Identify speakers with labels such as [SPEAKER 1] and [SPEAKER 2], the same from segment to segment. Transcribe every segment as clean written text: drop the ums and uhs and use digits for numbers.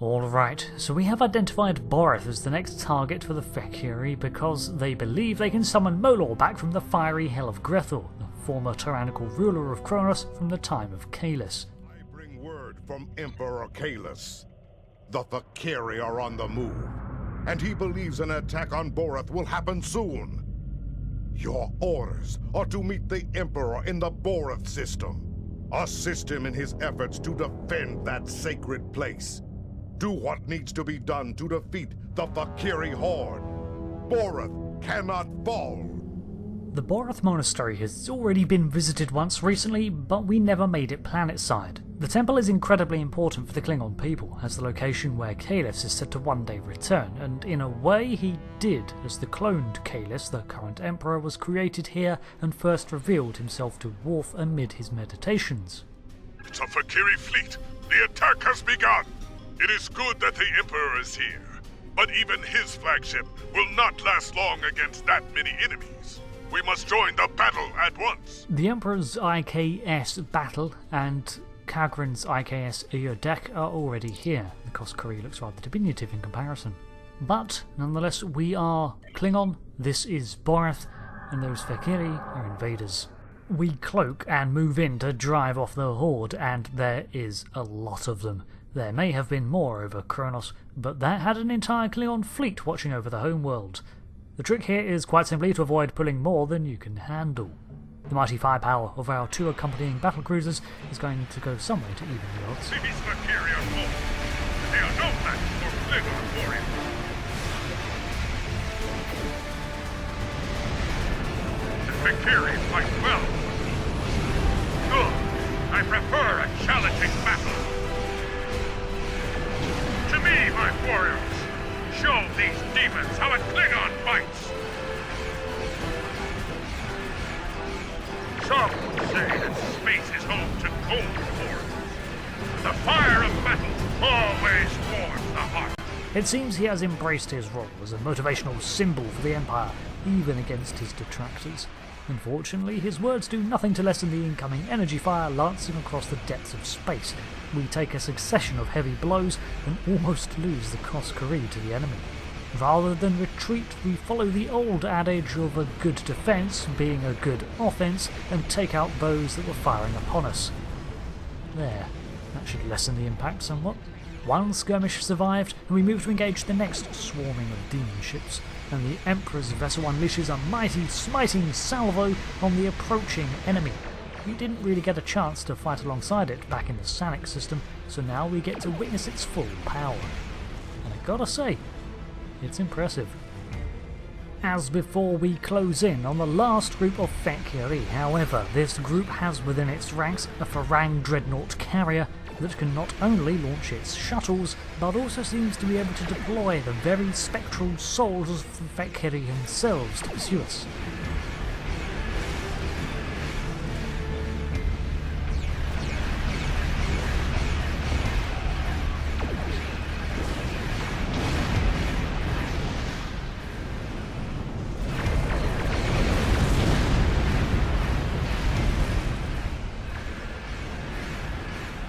[SPEAKER 1] Alright, so we have identified Boreth as the next target for the Fek'ihri because they believe they can summon Molor back from the fiery hell of Grethor, the former tyrannical ruler of Kronos from the time of Kahless.
[SPEAKER 2] I bring word from Emperor Kahless. The Fek'ihri are on the move, and he believes an attack on Boreth will happen soon. Your orders are to meet the Emperor in the Boreth system. Assist him in his efforts to defend that sacred place. Do what needs to be done to defeat the Fek'ihri horde. Boreth cannot fall.
[SPEAKER 1] The Boreth monastery has already been visited once recently, but we never made it planetside. The temple is incredibly important for the Klingon people, as the location where Kahless is said to one day return, and in a way he did, as the cloned Kahless, the current emperor, was created here and first revealed himself to Worf amid his meditations.
[SPEAKER 3] It's a Fek'ihri fleet! The attack has begun! It is good that the Emperor is here, but even his flagship will not last long against that many enemies. We must join the battle at once!
[SPEAKER 1] The Emperor's IKS battle and Kagran's IKS Deck are already here. The Kagran looks rather diminutive in comparison. But, nonetheless, we are Klingon, this is Boreth, and those Fek'ihri are invaders. We cloak and move in to drive off the horde, and there is a lot of them. There may have been more over Kronos, but that had an entire Klingon fleet watching over the home world. The trick here is quite simply to avoid pulling more than you can handle. The mighty firepower of our two accompanying battlecruisers is going to go some way to even the odds.
[SPEAKER 3] These Fek'ihri are bold, and they are no match for Klingon warriors. The Fek'ihri fight well. Good. I prefer a challenging battle. To me, my warriors! Show these demons how a Klingon fights! Some say that space is home to cold wars. The fire of battle always warms the heart.
[SPEAKER 1] It seems he has embraced his role as a motivational symbol for the Empire, even against his detractors. Unfortunately, his words do nothing to lessen the incoming energy fire lancing across the depths of space. We take a succession of heavy blows and almost lose the Kagran to the enemy. Rather than retreat, we follow the old adage of a good defence being a good offence and take out those that were firing upon us. There, that should lessen the impact somewhat. One skirmish survived, and we move to engage the next swarming of demon ships, and the Emperor's vessel unleashes a mighty, smiting salvo on the approaching enemy. We didn't really get a chance to fight alongside it back in the Sanic system, so now we get to witness its full power. And I gotta say, it's impressive. As before, we close in on the last group of Fek'ihri. However, this group has within its ranks a Farang dreadnought carrier that can not only launch its shuttles, but also seems to be able to deploy the very spectral souls of the Fek'ihri themselves to pursue us.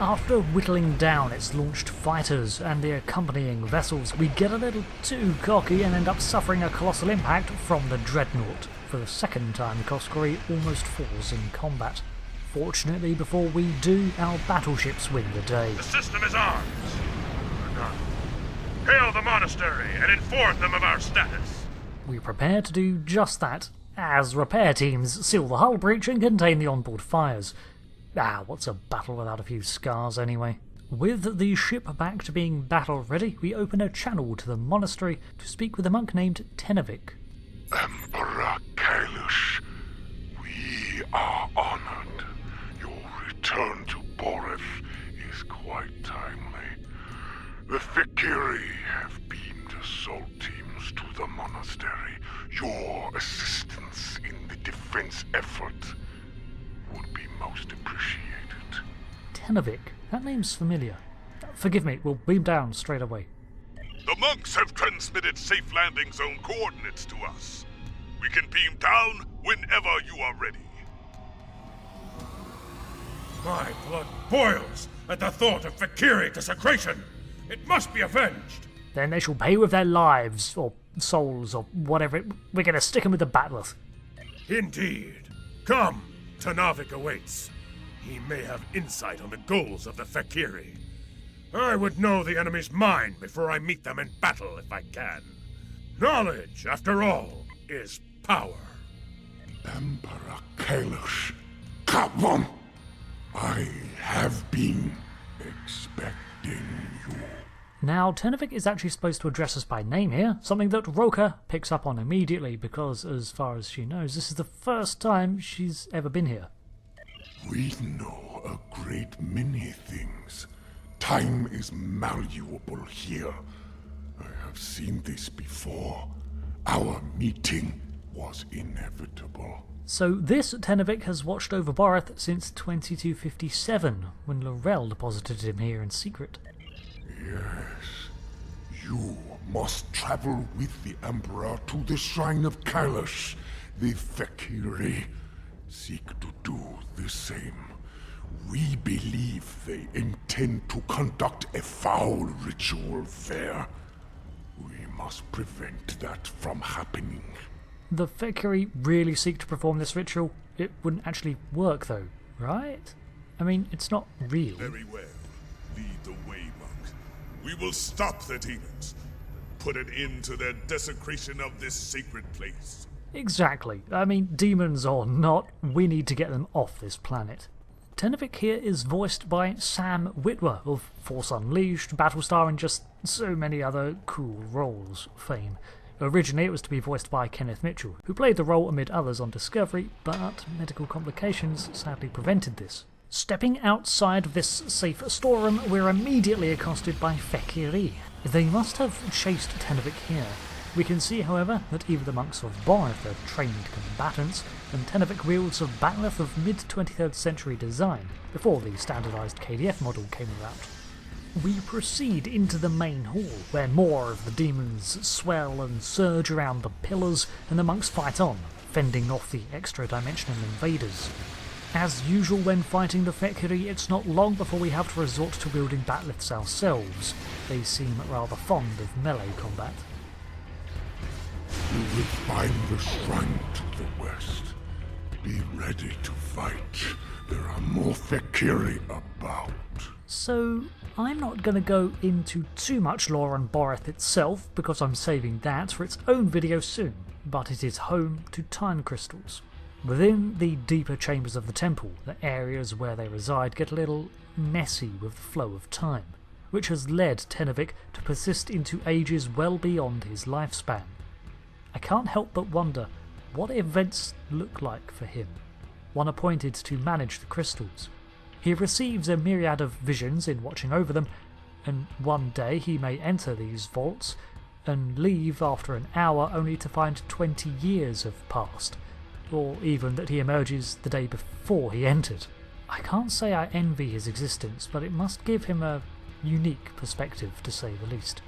[SPEAKER 1] After whittling down its launched fighters and the accompanying vessels, we get a little too cocky and end up suffering a colossal impact from the dreadnought. For the second time, Kagran almost falls in combat. Fortunately, before we do, our battleships win the day.
[SPEAKER 3] The system is ours. We're done. Hail the monastery and inform them of our status.
[SPEAKER 1] We prepare to do just that, as repair teams seal the hull breach and contain the onboard fires. What's a battle without a few scars anyway? With the ship back to being battle ready, we open a channel to the monastery to speak with a monk named Tenovic.
[SPEAKER 4] Emperor Kahless, we are honored. Your return to Boreth is quite timely. The Fek'ihri have beamed assault teams to the monastery. Your assistance in the defense effort would be most appreciated.
[SPEAKER 1] Tenovic, that name's familiar. Forgive me, we'll beam down straight away.
[SPEAKER 3] The monks have transmitted safe landing zone coordinates to us. We can beam down whenever you are ready.
[SPEAKER 5] My blood boils at the thought of Fek'ihri desecration. It must be avenged!
[SPEAKER 1] Then they shall pay with their lives, or souls, or whatever. We're going to stick them with the bat'leth.
[SPEAKER 5] Indeed. Come, Tenovic awaits. He may have insight on the goals of the Fek'ihri. I would know the enemy's mind before I meet them in battle if I can. Knowledge, after all, is power.
[SPEAKER 4] Emperor Kahless, come on! I have been expecting you.
[SPEAKER 1] Now, Tenovic is actually supposed to address us by name here, something that Roka picks up on immediately because, as far as she knows, this is the first time she's ever been here.
[SPEAKER 4] We know a great many things. Time is malleable here. I have seen this before. Our meeting was inevitable.
[SPEAKER 1] So this Tenovic has watched over Boreth since 2257, when L'Rell deposited him here in secret.
[SPEAKER 4] Yes. You must travel with the Emperor to the shrine of Kahless. The Fek'ihri seek to do the same. We believe they intend to conduct a foul ritual there. We must prevent that from happening.
[SPEAKER 1] The Fek'ihri really seek to perform this ritual? It wouldn't actually work though, right? I mean, it's not real.
[SPEAKER 3] Very well. Lead the way, Monk. We will stop the demons. Put an end to their desecration of this sacred place.
[SPEAKER 1] Exactly. I mean, demons or not, we need to get them off this planet. Tenovic here is voiced by Sam Witwer of Force Unleashed, Battlestar, and just so many other cool roles fame. Originally it was to be voiced by Kenneth Mitchell, who played the role amid others on Discovery, but medical complications sadly prevented this. Stepping outside of this safe storeroom, we're immediately accosted by Fek'ihri. They must have chased Tenovic here. We can see, however, that even the monks of Boreth are trained combatants, and Tenovic wields a bat'leth of mid-23rd century design, before the standardised KDF model came about. We proceed into the main hall, where more of the demons swell and surge around the pillars, and the monks fight on, fending off the extra-dimensional invaders. As usual when fighting the Fek'ihri, it's not long before we have to resort to wielding bat'leths ourselves. They seem rather fond of melee combat.
[SPEAKER 4] You will find the shrine to the west. Be ready to fight. There are more Fek'ihri about.
[SPEAKER 1] So, I'm not going to go into too much lore on Boreth itself, because I'm saving that for its own video soon, but it is home to time crystals. Within the deeper chambers of the temple, the areas where they reside get a little messy with the flow of time, which has led Tenovic to persist into ages well beyond his lifespan. I can't help but wonder what events look like for him, one appointed to manage the crystals. He receives a myriad of visions in watching over them, and one day he may enter these vaults and leave after an hour only to find 20 years have passed, or even that he emerges the day before he entered. I can't say I envy his existence, but it must give him a unique perspective, to say the least.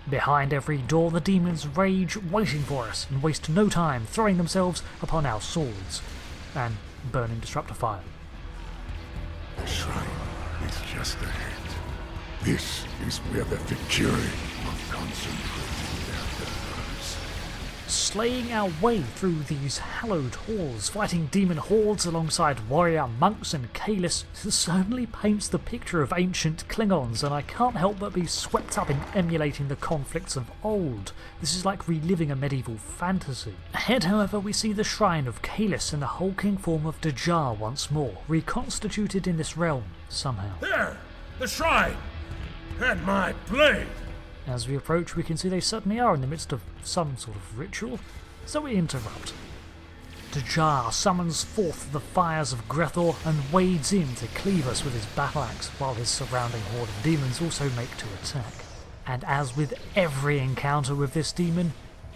[SPEAKER 1] Behind every door the demons rage, waiting for us, and waste no time throwing themselves upon our swords and burning disruptor fire.
[SPEAKER 4] The shrine is just ahead. This is where the Fek'ihri are concentrating their efforts.
[SPEAKER 1] Slaying our way through these hallowed halls, fighting demon hordes alongside warrior monks and Kahless, certainly paints the picture of ancient Klingons, and I can't help but be swept up in emulating the conflicts of old. This is like reliving a medieval fantasy. Ahead, however, we see the shrine of Kahless in the hulking form of Dajar once more, reconstituted in this realm somehow.
[SPEAKER 5] There! The shrine! And my blade!
[SPEAKER 1] As we approach, we can see they certainly are in the midst of some sort of ritual, so we interrupt. Dajar summons forth the fires of Grethor and wades in to cleave us with his battle axe, while his surrounding horde of demons also make to attack. And as with every encounter with this demon,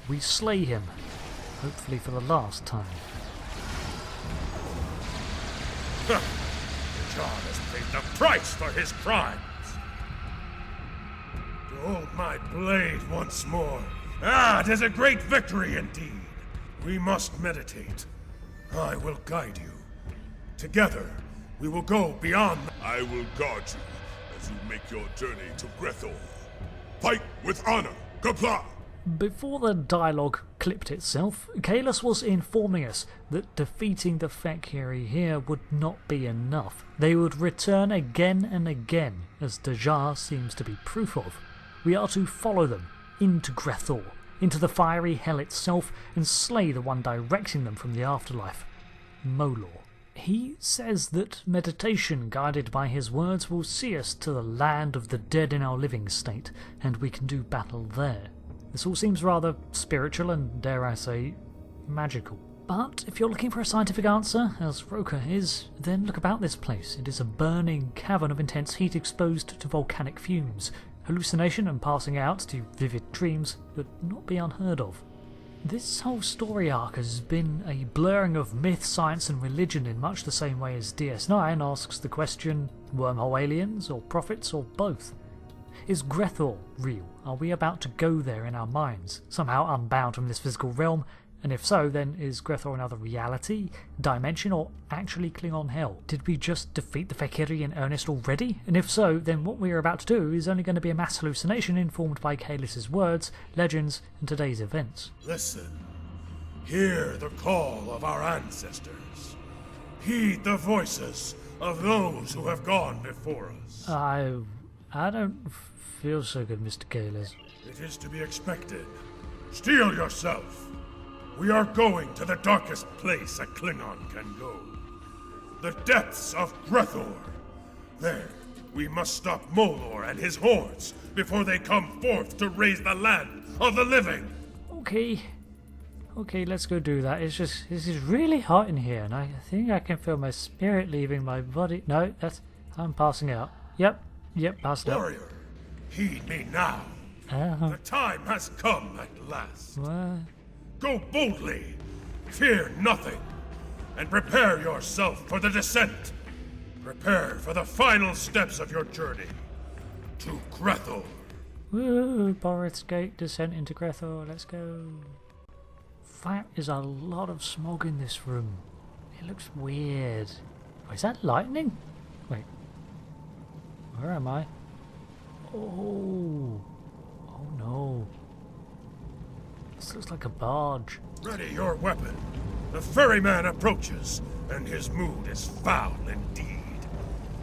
[SPEAKER 1] we slay him, hopefully for the last time.
[SPEAKER 5] Dajar has paid the price for his crimes! To hold my blade once more. Ah, 'tis a great victory indeed. We must meditate. I will guide you. Together, we will go beyond.
[SPEAKER 3] I will guard you as you make your journey to Grethor. Fight with honor. Comply!
[SPEAKER 1] Before the dialogue clipped itself, Kahless was informing us that defeating the Fek'ihri here would not be enough. They would return again and again, as Deja seems to be proof of. We are to follow them into Grethor, into the fiery hell itself, and slay the one directing them from the afterlife, Molor. He says that meditation guided by his words will see us to the land of the dead in our living state, and we can do battle there. This all seems rather spiritual and, dare I say, magical. But if you're looking for a scientific answer, as Roka is, then look about this place. It is a burning cavern of intense heat exposed to volcanic fumes. Hallucination and passing out to vivid dreams would not be unheard of. This whole story arc has been a blurring of myth, science and religion in much the same way as DS9 asks the question, wormhole aliens or prophets or both? Is Grethor real? Are we about to go there in our minds, somehow unbound from this physical realm? And if so, then is Grethor another reality, dimension, or actually Klingon hell? Did we just defeat the Fek'ihri in earnest already? And if so, then what we are about to do is only going to be a mass hallucination informed by Kahless' words, legends, and today's events.
[SPEAKER 5] Listen. Hear the call of our ancestors. Heed the voices of those who have gone before us.
[SPEAKER 1] I don't feel so good, Mr. Kahless.
[SPEAKER 5] It is to be expected. Steel yourself. We are going to the darkest place a Klingon can go. The depths of Grethor. There, we must stop Molor and his hordes before they come forth to raise the land of the living.
[SPEAKER 1] Okay, let's go do that. This is really hot in here, and I think I can feel my spirit leaving my body. No, I'm passing out. Yep, passed out.
[SPEAKER 5] Warrior, heed me now. The time has come at last.
[SPEAKER 1] What?
[SPEAKER 5] Go boldly, fear nothing, and prepare yourself for the descent. Prepare for the final steps of your journey to Grethor.
[SPEAKER 1] Woo, Boreth's Gate, descent into Grethor, let's go. That is a lot of smog in this room. It looks weird. Oh, is that lightning? Wait. Where am I? Oh no. This looks like a barge.
[SPEAKER 5] Ready your weapon. The ferryman approaches, and his mood is foul indeed.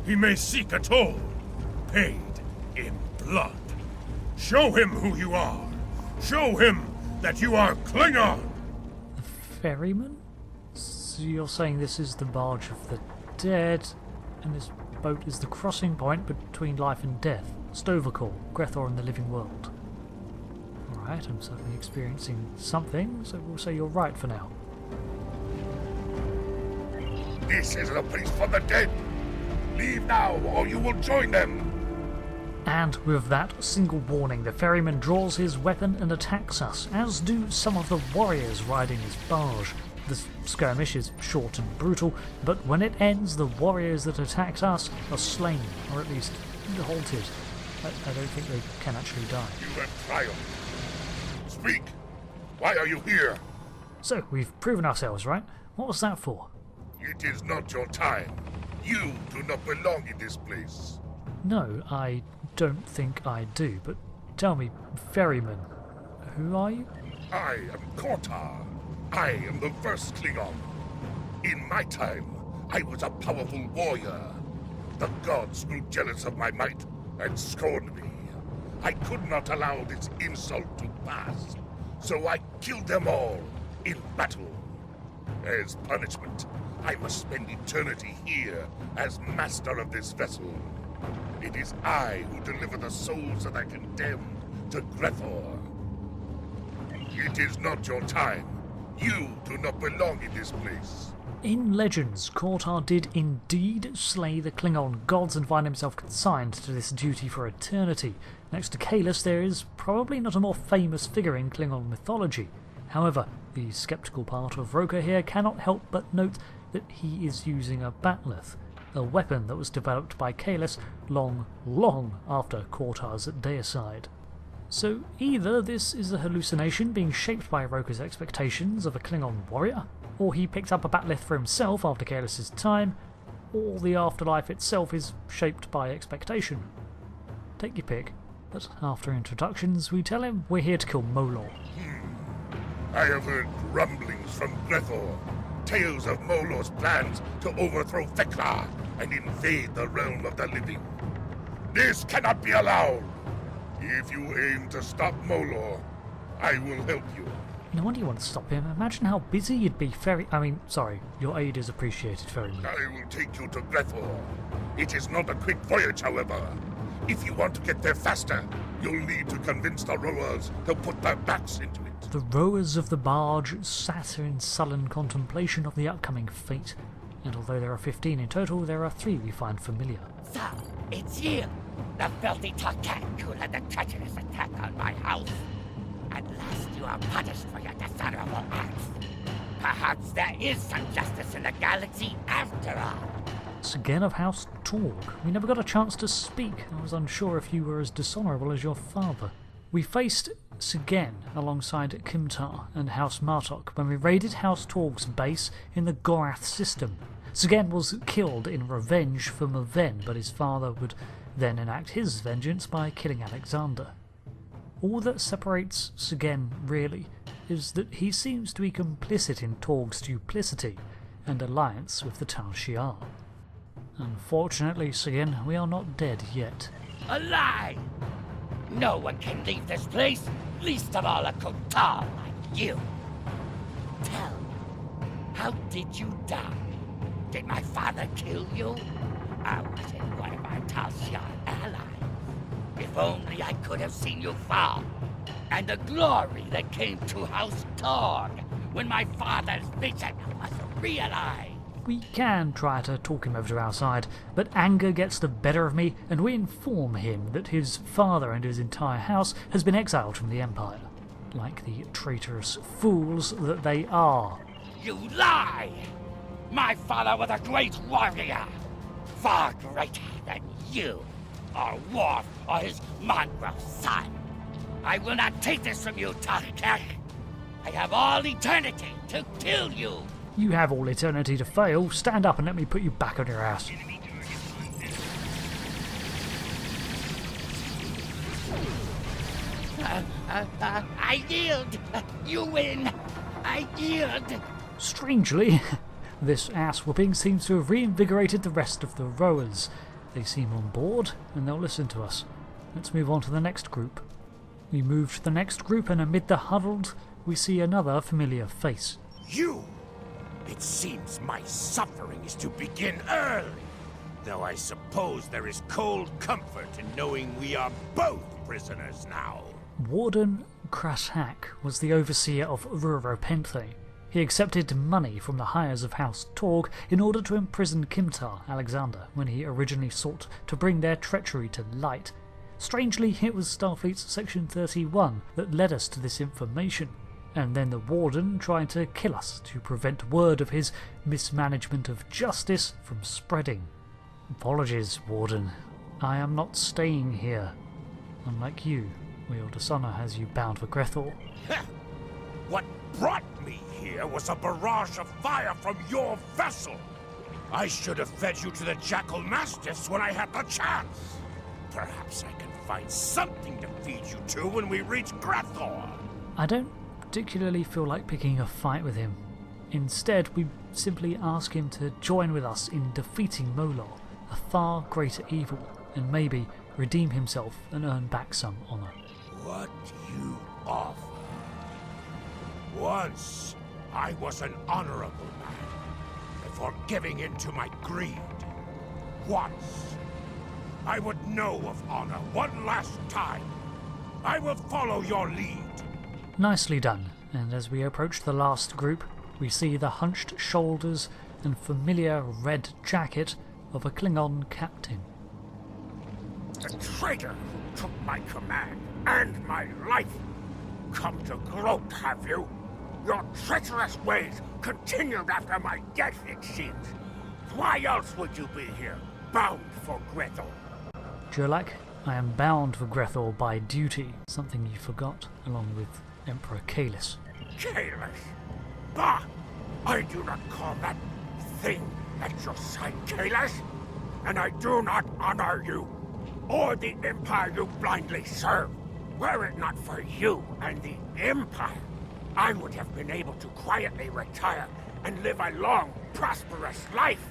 [SPEAKER 5] He may seek a toll, paid in blood. Show him who you are. Show him that you are Klingon.
[SPEAKER 1] The ferryman? So you're saying this is the barge of the dead, and this boat is the crossing point between life and death. Stovacall, Grethor and the living world. Alright, I'm certainly experiencing something, so we'll say you're right for now.
[SPEAKER 4] This is the place for the dead. Leave now, or you will join them.
[SPEAKER 1] And with that single warning, the ferryman draws his weapon and attacks us, as do some of the warriors riding his barge. The skirmish is short and brutal, but when it ends, the warriors that attacked us are slain, or at least halted. I don't think they can actually die.
[SPEAKER 4] You have triumphed. Speak. Why are you here?
[SPEAKER 1] So, we've proven ourselves, right? What was that for?
[SPEAKER 4] It is not your time. You do not belong in this place.
[SPEAKER 1] No, I don't think I do, but tell me, ferryman, who are you?
[SPEAKER 4] I am Kotar. I am the first Klingon. In my time, I was a powerful warrior. The gods grew jealous of my might and scorned me. I could not allow this insult to pass, so I killed them all in battle. As punishment, I must spend eternity here as master of this vessel. It is I who deliver the souls of the condemned to Grethor. It is not your time. You do not belong in this place.
[SPEAKER 1] In Legends, Kotar did indeed slay the Klingon gods and find himself consigned to this duty for eternity. Next to Kahless, there is probably not a more famous figure in Klingon mythology. However, the skeptical part of Roka here cannot help but note that he is using a bat'leth, a weapon that was developed by Kahless long after Kotar's deicide. So either this is a hallucination being shaped by Roka's expectations of a Klingon warrior, or he picked up a bat'leth for himself after Kahless' time, or the afterlife itself is shaped by expectation. Take your pick. But after introductions, we tell him we're here to kill Molor.
[SPEAKER 5] I have heard grumblings from Grethor, tales of Molor's plans to overthrow Fek'ihri and invade the realm of the living. This cannot be allowed. If you aim to stop Molor, I will help you.
[SPEAKER 1] No wonder you want to stop him. Imagine how busy you'd be your aid is appreciated very much.
[SPEAKER 5] I will take you to Grethor. It is not a quick voyage, however. If you want to get there faster, you'll need to convince the rowers to put their backs into it.
[SPEAKER 1] The rowers of the barge sat in sullen contemplation of the upcoming fate. And although there are 15 in total, there are 3 we find familiar.
[SPEAKER 6] So, it's you, the filthy Tarkat who led the treacherous attack on my house. At last you are punished for your dishonorable acts. Perhaps there is some justice in the galaxy after all.
[SPEAKER 1] Sgen of House Torg. We never got a chance to speak. I was unsure if you were as dishonourable as your father. We faced Sgen alongside Kimtar and House Martok when we raided House Torg's base in the Gorath system. Sgen was killed in revenge for Maven, but his father would then enact his vengeance by killing Alexander. All that separates Sgen, really, is that he seems to be complicit in Torg's duplicity and alliance with the Tal Shiar. Unfortunately, Sgen, we are not dead yet.
[SPEAKER 6] A lie! No one can leave this place, least of all a Kotal like you. Tell me, how did you die? Did my father kill you? Or was it one of our Tal Shiar allies? If only I could have seen you fall, and the glory that came to House Torg when my father's vision was realized.
[SPEAKER 1] We can try to talk him over to our side, but anger gets the better of me, and we inform him that his father and his entire house has been exiled from the Empire, like the traitorous fools that they are.
[SPEAKER 6] You lie! My father was a great warrior, far greater than you, or Worf, or his mongrel son. I will not take this from you, Tarkak. I have all eternity to kill you.
[SPEAKER 1] You have all eternity to fail. Stand up and let me put you back on your ass.
[SPEAKER 6] I yield. You win. I yield.
[SPEAKER 1] Strangely, this ass-whooping seems to have reinvigorated the rest of the rowers. They seem on board, and they'll listen to us. Let's move on to the next group. We move to the next group, and amid the huddled, we see another familiar face.
[SPEAKER 5] You! It seems my suffering is to begin early. Though I suppose there is cold comfort in knowing we are both prisoners now.
[SPEAKER 1] Warden Krashak was the overseer of Ruropenthe. He accepted money from the hires of House Torg in order to imprison Kimtar Alexander when he originally sought to bring their treachery to light. Strangely, it was Starfleet's Section 31 that led us to this information, and then the Warden tried to kill us to prevent word of his mismanagement of justice from spreading. Apologies, Warden. I am not staying here. Unlike you, where your dishonour has you bound for Grethor.
[SPEAKER 5] What brought me here was a barrage of fire from your vessel. I should have fed you to the Jackal Mastiffs when I had the chance. Perhaps I can find something to feed you to when we reach Grethor.
[SPEAKER 1] I don't particularly feel like picking a fight with him. Instead, we simply ask him to join with us in defeating Molor, a far greater evil, and maybe redeem himself and earn back some honour.
[SPEAKER 5] What you offer? Once, I was an honorable man, before giving in to my greed. Once, I would know of honor one last time. I will follow your lead.
[SPEAKER 1] Nicely done, and as we approach the last group, we see the hunched shoulders and familiar red jacket of a Klingon captain.
[SPEAKER 5] The traitor took my command and my life. Come to gloat, have you? Your treacherous ways continued after my death, it seems. Why else would you be here, bound for Grethor?
[SPEAKER 1] Jurlak, I am bound for Grethor by duty, something you forgot, along with Emperor Kahless.
[SPEAKER 5] Kahless? Bah! I do not call that thing at your side Kahless, and I do not honor you.
[SPEAKER 7] or the Empire you blindly serve. Were it not for you and the Empire, I would have been able to quietly retire and live a long, prosperous life.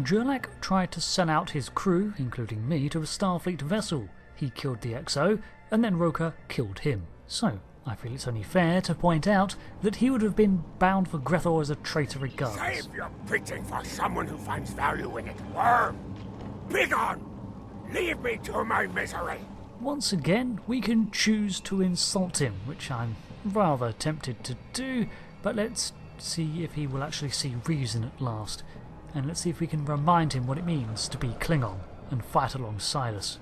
[SPEAKER 1] Jurlak tried to sell out his crew, including me, to a Starfleet vessel. He killed the XO, and then Roker killed him. So, I feel it's only fair to point out that he would have been bound for Grethor as a traitor regardless.
[SPEAKER 7] Save your preaching for someone who finds value in it, worm! Begone! Leave me to my misery!
[SPEAKER 1] Once again, we can choose to insult him, which I'm rather tempted to do, but let's see if he will actually see reason at last. And let's see if we can remind him what it means to be Klingon and fight alongside us.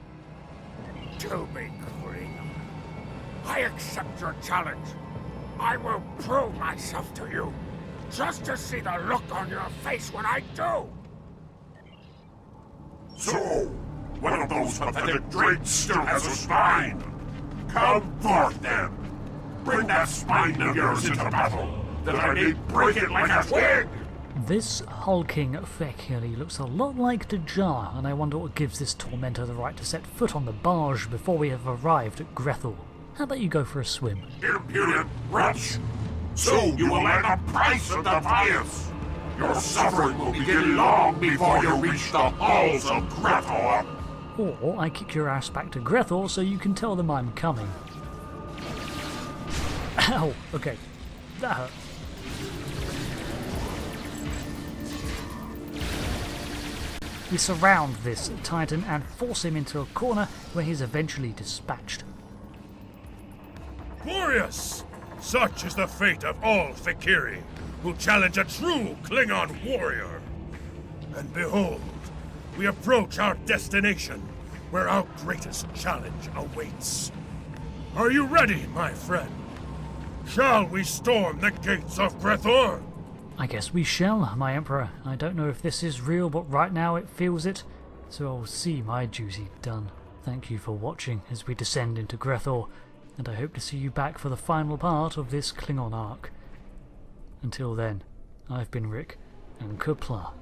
[SPEAKER 7] To be Klingon. I accept your challenge. I will prove myself to you, just to see the look on your face when I do.
[SPEAKER 3] So, one of those pathetic drakes still has a spine. Come forth, then. Bring that spine of yours into battle, that I may break it like a twig!
[SPEAKER 1] This hulking Fek'ihri looks a lot like Dajar, and I wonder what gives this tormentor the right to set foot on the barge before we have arrived at Grethor. How about you go for a swim?
[SPEAKER 3] Impudent wretch! So you will learn the price of defiance! Your suffering will begin long before you reach the halls of Grethor!
[SPEAKER 1] Or I kick your ass back to Grethor so you can tell them I'm coming. Ow, okay. That hurt. We surround this Titan and force him into a corner where he's eventually dispatched.
[SPEAKER 5] Glorious! Such is the fate of all Fek'ihri who challenge a true Klingon warrior. And behold, we approach our destination, where our greatest challenge awaits. Are you ready, my friend? Shall we storm the gates of Grethor?
[SPEAKER 1] I guess we shall, my Emperor. I don't know if this is real, but right now it feels it, so I'll see my duty done. Thank you for watching as we descend into Grethor, and I hope to see you back for the final part of this Klingon arc. Until then, I've been Rick, and Qapla'.